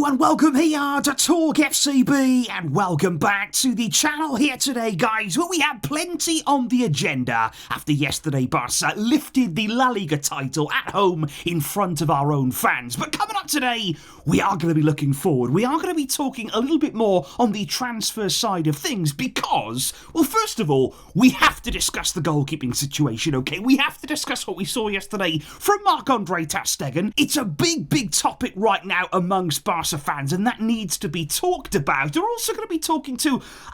Hello and welcome here to TalkFCB and welcome back to the channel here today, guys, where we have plenty on the agenda after yesterday Barca lifted the La Liga title at home in front of our own fans. But coming up today, we are going to be looking forward. We are going to be talking a little bit more on the transfer side of things because, well, first of all, we have to discuss the goalkeeping situation, okay? We have to discuss what we saw yesterday from Marc Andre-ter Stegen. It's a big topic right now amongst Barca fans, and that needs to be talked about. We're also going to be talking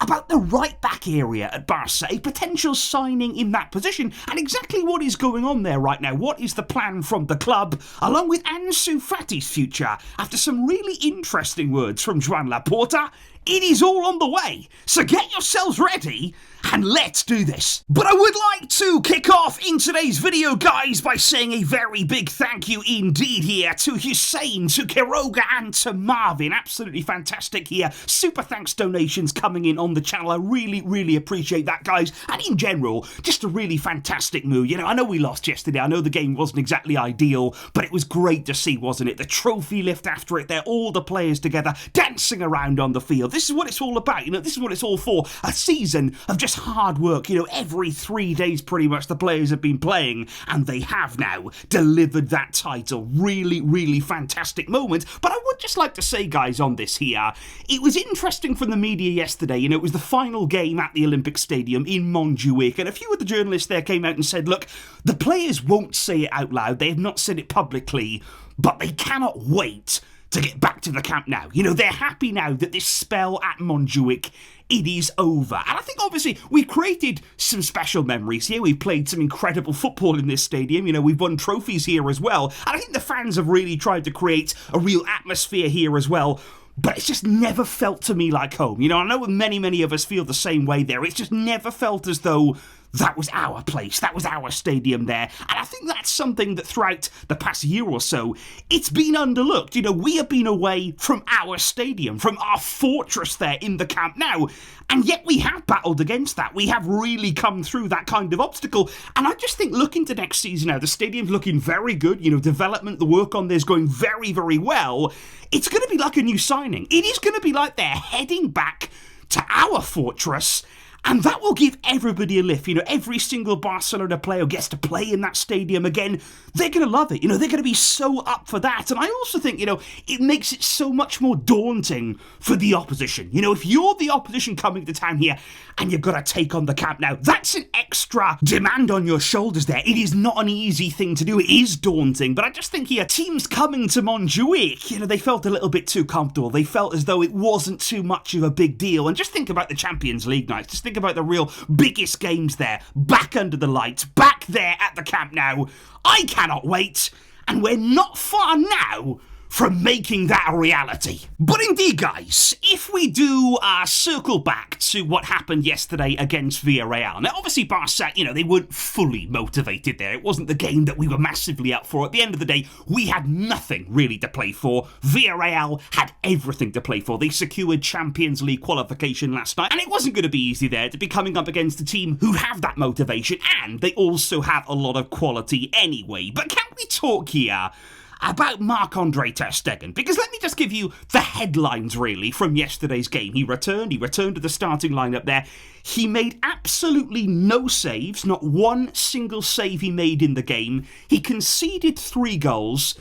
about the right-back area at Barca, a potential signing in that position, and exactly what is going on there right now. What is the plan from the club, along with Ansu Fati's future, after some really interesting words from Joan Laporta? It is all on the way, so get yourselves ready and let's do this. But I would like to kick off in today's video, guys, by saying a very big thank you indeed here to Hussein, to Kiroga and to Marvin. Absolutely fantastic here. Super thanks donations coming in on the channel. I really appreciate that, guys. And in general, just a really fantastic move. You know, I know we lost yesterday. I know the game wasn't exactly ideal, but it was great to see, wasn't it? The trophy lift after it there, all the players together, dancing around on the field. This is what it's all about, you know, this is what it's all for. A season of just hard work, you know, every 3 days pretty much the players have been playing, and they have now delivered that title. Really fantastic moment. But I would just like to say, guys, on this here, it was interesting from the media yesterday. You know, it was the final game at the Olympic Stadium in Montjuic, and a few of the journalists there came out and said, look, the players won't say it out loud, they have not said it publicly, but they cannot wait to get back to the Camp Nou. You know, they're happy now that this spell at Montjuic, it is over. And I think, obviously, we created some special memories here. We've played some incredible football in this stadium. You know, we've won trophies here as well. And I think the fans have really tried to create a real atmosphere here as well. But it's just never felt to me like home. You know, I know many of us feel the same way there. It's just never felt as though that was our place, that was our stadium there. And I think that's something that throughout the past year or so, it's been underlooked. You know, we have been away from our stadium, from our fortress there in the Camp Nou, and yet we have battled against that. We have really come through that kind of obstacle. And I just think looking to next season now, the stadium's looking very good. You know, development, the work on there is going very well. It's going to be like a new signing. It is going to be like they're heading back to our fortress, and that will give everybody a lift. You know, every single Barcelona player who gets to play in that stadium again, they're going to love it. You know, they're going to be so up for that. And I also think, you know, it makes it so much more daunting for the opposition. You know, if you're the opposition coming to town here and you've got to take on the Camp Nou, that's an extra demand on your shoulders there. It is not an easy thing to do. It is daunting. But I just think here, teams coming to Montjuic, you know, they felt a little bit too comfortable. They felt as though it wasn't too much of a big deal. And just think about the Champions League nights. Just think about the real biggest games there, back under the lights, back there at the Camp Nou. I cannot wait, and we're not far now from making that a reality. But indeed, guys, if we do circle back to what happened yesterday against Villarreal. Now, obviously, Barca, you know, they weren't fully motivated there. It wasn't the game that we were massively up for. At the end of the day, we had nothing really to play for. Villarreal had everything to play for. They secured Champions League qualification last night, and it wasn't going to be easy there to be coming up against a team who have that motivation, and they also have a lot of quality anyway. But can we talk here about Marc Andre-ter Stegen? Because let me just give you the headlines, really, from yesterday's game. He returned to the starting lineup there. He made absolutely no saves, not one single save he made in the game. He conceded 3 goals,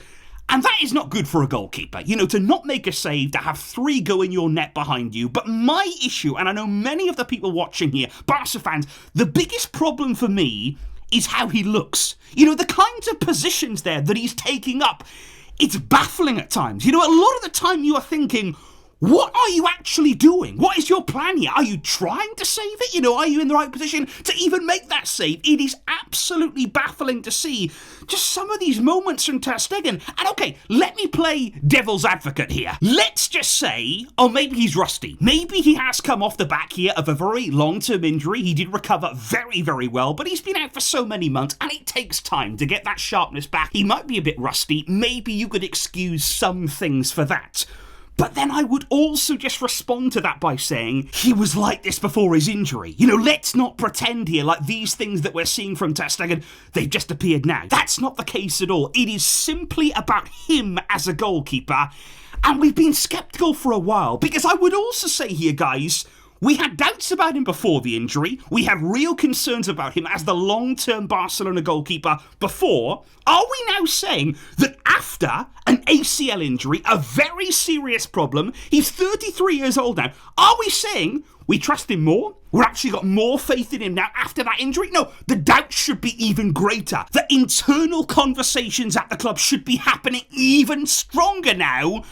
and that is not good for a goalkeeper. You know, to not make a save, to have 3 go in your net behind you. But my issue, and I know many of the people watching here, Barca fans, the biggest problem for me is how he looks. You know, the kinds of positions there that he's taking up, it's baffling at times. You know, a lot of the time you are thinking, what are you actually doing? What is your plan here? Are you trying to save it? You know, are you in the right position to even make that save? It is absolutely baffling to see just some of these moments from Ter Stegen. And okay, let me play devil's advocate here. Let's just say, oh, maybe he's rusty. Maybe he has come off the back here of a very long-term injury. He did recover very well, but he's been out for so many months, and it takes time to get that sharpness back. He might be a bit rusty. Maybe you could excuse some things for that. But then I would also just respond to that by saying he was like this before his injury. You know, let's not pretend here like these things that we're seeing from Ter Stegen, they've just appeared now. That's not the case at all. It is simply about him as a goalkeeper. And we've been sceptical for a while, because I would also say here, guys, we had doubts about him before the injury. We had real concerns about him as the long-term Barcelona goalkeeper before. Are we now saying that after an ACL injury, a very serious problem, he's 33 years old now, are we saying we trust him more? We've actually got more faith in him now after that injury? No, the doubt should be even greater. The internal conversations at the club should be happening even stronger now.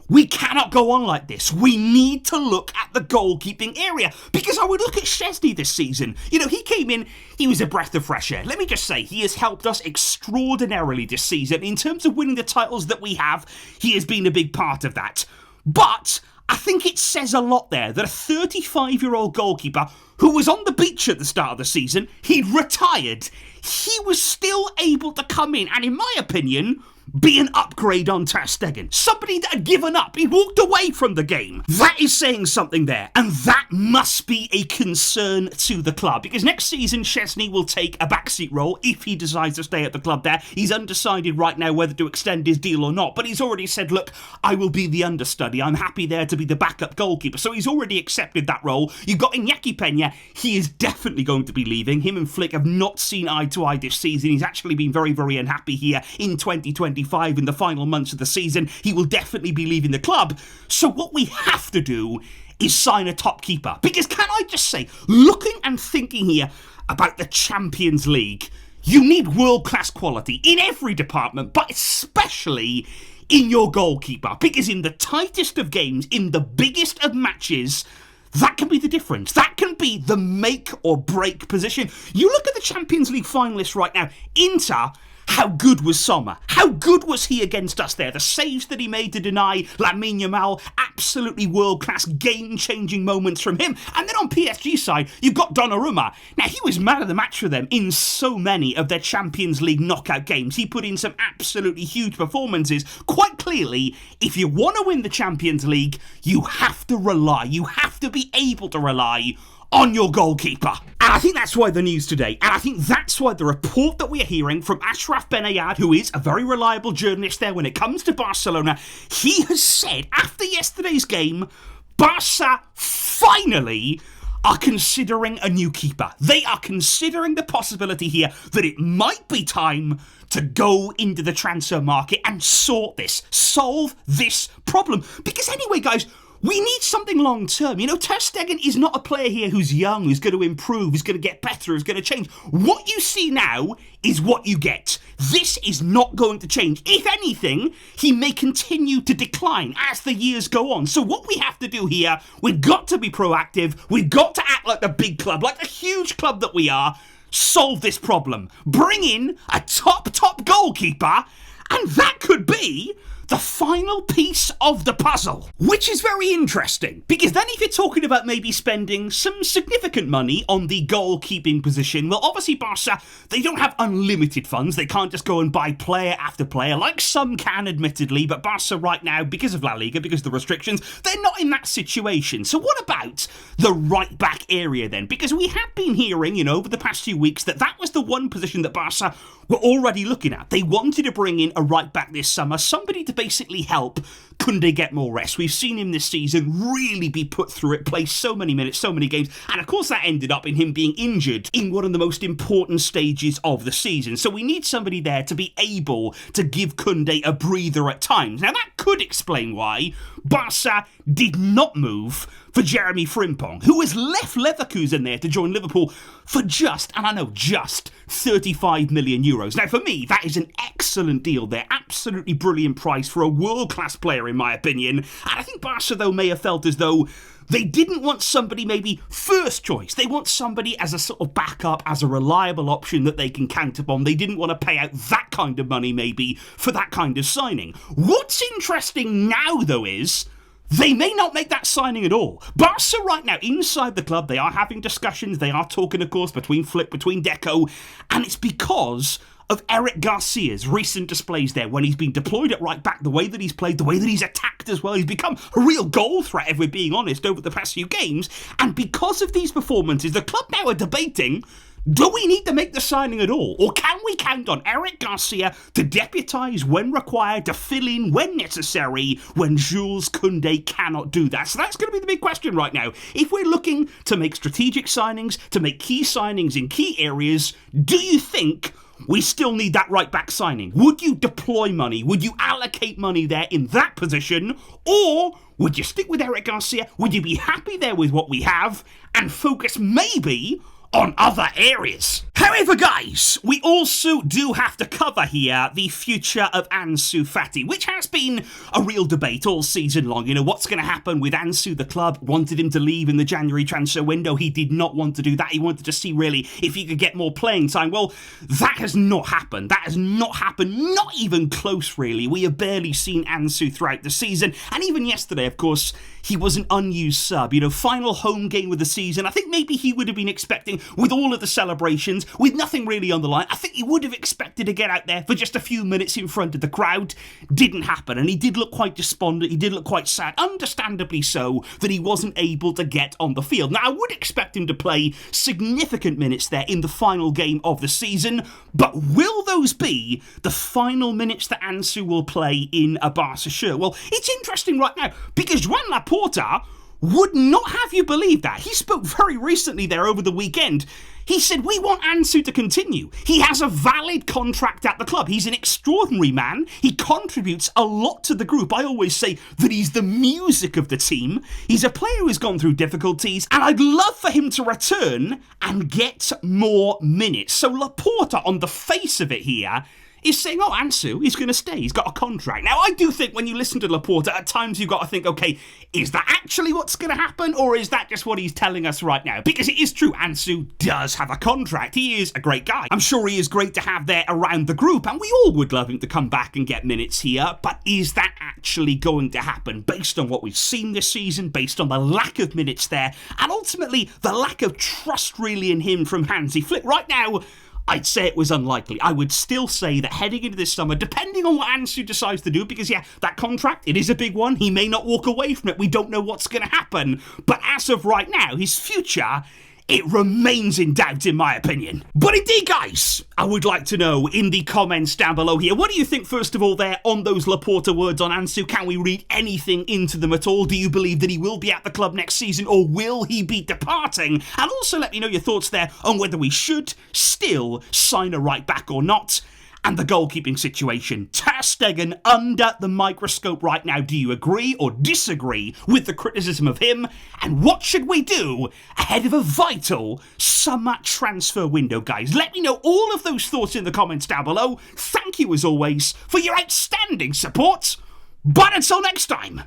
We cannot go on like this. We need to look at the goalkeeping area. Because I would look at Szczęsny this season. You know, he came in, he was a breath of fresh air. Let me just say, he has helped us extraordinarily this season. In terms of winning the titles that we have, he has been a big part of that. But I think it says a lot there that a 35-year-old goalkeeper who was on the beach at the start of the season, he'd retired, he was still able to come in and, in my opinion, be an upgrade on Ter Stegen. Somebody that had given up. He walked away from the game. That is saying something there. And that must be a concern to the club. Because next season, Szczęsny will take a backseat role if he decides to stay at the club there. He's undecided right now whether to extend his deal or not. But he's already said, look, I will be the understudy. I'm happy there to be the backup goalkeeper. So he's already accepted that role. You've got Iñaki Peña. He is definitely going to be leaving. Him and Flick have not seen eye to eye this season. He's actually been very, very unhappy here in 2025 in the final months of the season. He will definitely be leaving the club. So what we have to do is sign a top keeper. Because can I just say, looking and thinking here about the Champions League, you need world-class quality in every department, but especially in your goalkeeper. Because in the tightest of games, in the biggest of matches, that can be the difference. That can be the make or break position. You look at the Champions League finalists right now. Inter, how good was Sommer? How good was he against us there? The saves that he made to deny Lamine Yamal, absolutely world-class, game-changing moments from him. And then on PSG's side, you've got Donnarumma. Now, he was man of the match for them in so many of their Champions League knockout games. He put in some absolutely huge performances. Quite clearly, if you want to win the Champions League, you have to be able to rely on your goalkeeper. And I think that's why the news today, and I think that's why the report that we are hearing from Ashraf Benayad, who is a very reliable journalist there when it comes to Barcelona, he has said after yesterday's game, Barca finally are considering a new keeper. They are considering the possibility here that it might be time to go into the transfer market and solve this problem. Because anyway, guys, we need something long term. You know, Ter Stegen is not a player here who's young, who's going to improve, who's going to get better, who's going to change. What you see now is what you get. This is not going to change. If anything, he may continue to decline as the years go on. So what we have to do here, we've got to be proactive. We've got to act like the big club, like the huge club that we are. Solve this problem. Bring in a top goalkeeper, and that could be the final piece of the puzzle. Which is very interesting, because then if you're talking about maybe spending some significant money on the goalkeeping position, well, obviously Barca, they don't have unlimited funds. They can't just go and buy player after player, like some can, admittedly, but Barca right now, because of La Liga, because of the restrictions, they're not in that situation. So what about the right-back area then? Because we have been hearing, you know, over the past few weeks that was the one position that Barca were already looking at. They wanted to bring in a right-back this summer, somebody to basically help Koundé get more rest. We've seen him this season really be put through it, play so many minutes, so many games, and of course that ended up in him being injured in one of the most important stages of the season. So we need somebody there to be able to give Koundé a breather at times. Now that could explain why Barca did not move for Jeremy Frimpong, who has left Leverkusen there to join Liverpool for just 35 million euros. Now, for me, that is an excellent deal there. Absolutely brilliant price for a world-class player, in my opinion. And I think Barca, though, may have felt as though they didn't want somebody maybe first choice. They want somebody as a sort of backup, as a reliable option that they can count upon. They didn't want to pay out that kind of money, maybe, for that kind of signing. What's interesting now, though, is they may not make that signing at all. Barca right now, inside the club, they are having discussions. They are talking, of course, between Flick, between Deco, and it's because of Eric Garcia's recent displays there when he's been deployed at right back, the way that he's played, the way that he's attacked as well. He's become a real goal threat, if we're being honest, over the past few games. And because of these performances, the club now are debating, Do we need to make the signing at all? Or can we count on Eric Garcia to deputise when required, to fill in when necessary, when Jules Koundé cannot do that? So that's going to be the big question right now. If we're looking to make strategic signings, to make key signings in key areas, do you think we still need that right-back signing? Would you deploy money? Would you allocate money there in that position? Or would you stick with Eric Garcia? Would you be happy there with what we have and focus maybe on other areas? However, guys, we also do have to cover here the future of Ansu Fati, which has been a real debate all season long. You know, what's going to happen with Ansu? The club wanted him to leave in the January transfer window. He did not want to do that. He wanted to see, really, if he could get more playing time. Well, that has not happened. That has not happened. Not even close, really. We have barely seen Ansu throughout the season. And even yesterday, of course, he was an unused sub. You know, final home game of the season. I think maybe he would have been expecting, with all of the celebrations, with nothing really on the line, I think he would have expected to get out there for just a few minutes in front of the crowd. Didn't happen, and he did look quite despondent, he did look quite sad, understandably so, that he wasn't able to get on the field. Now, I would expect him to play significant minutes there in the final game of the season, but will those be the final minutes that Ansu will play in a Barca shirt? Well, it's interesting right now, because Joan Laporta would not have you believe that. He spoke very recently there over the weekend. He said, we want Ansu to continue. He has a valid contract at the club. He's an extraordinary man. He contributes a lot to the group. I always say that he's the music of the team. He's a player who's gone through difficulties, and I'd love for him to return and get more minutes. So Laporta, on the face of it here, is saying, oh, Ansu, he's going to stay. He's got a contract. Now, I do think when you listen to Laporta, at times you've got to think, okay, is that actually what's going to happen? Or is that just what he's telling us right now? Because it is true, Ansu does have a contract. He is a great guy. I'm sure he is great to have there around the group, and we all would love him to come back and get minutes here. But is that actually going to happen based on what we've seen this season, based on the lack of minutes there, and ultimately the lack of trust really in him from Hansi Flick? Right now, I'd say it was unlikely. I would still say that heading into this summer, depending on what Ansu decides to do, because yeah, that contract, it is a big one. He may not walk away from it. We don't know what's going to happen. But as of right now, his future, it remains in doubt, in my opinion. But indeed, guys, I would like to know in the comments down below here, what do you think, first of all, there on those Laporta words on Ansu? Can we read anything into them at all? Do you believe that he will be at the club next season, or will he be departing? And also let me know your thoughts there on whether we should still sign a right back or not. And the goalkeeping situation. Ter Stegen under the microscope right now. Do you agree or disagree with the criticism of him? And what should we do ahead of a vital summer transfer window, guys? Let me know all of those thoughts in the comments down below. Thank you, as always, for your outstanding support. But until next time,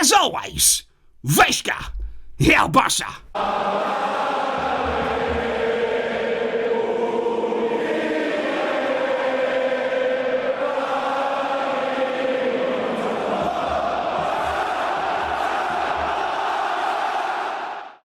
as always, Veshka, El Barça.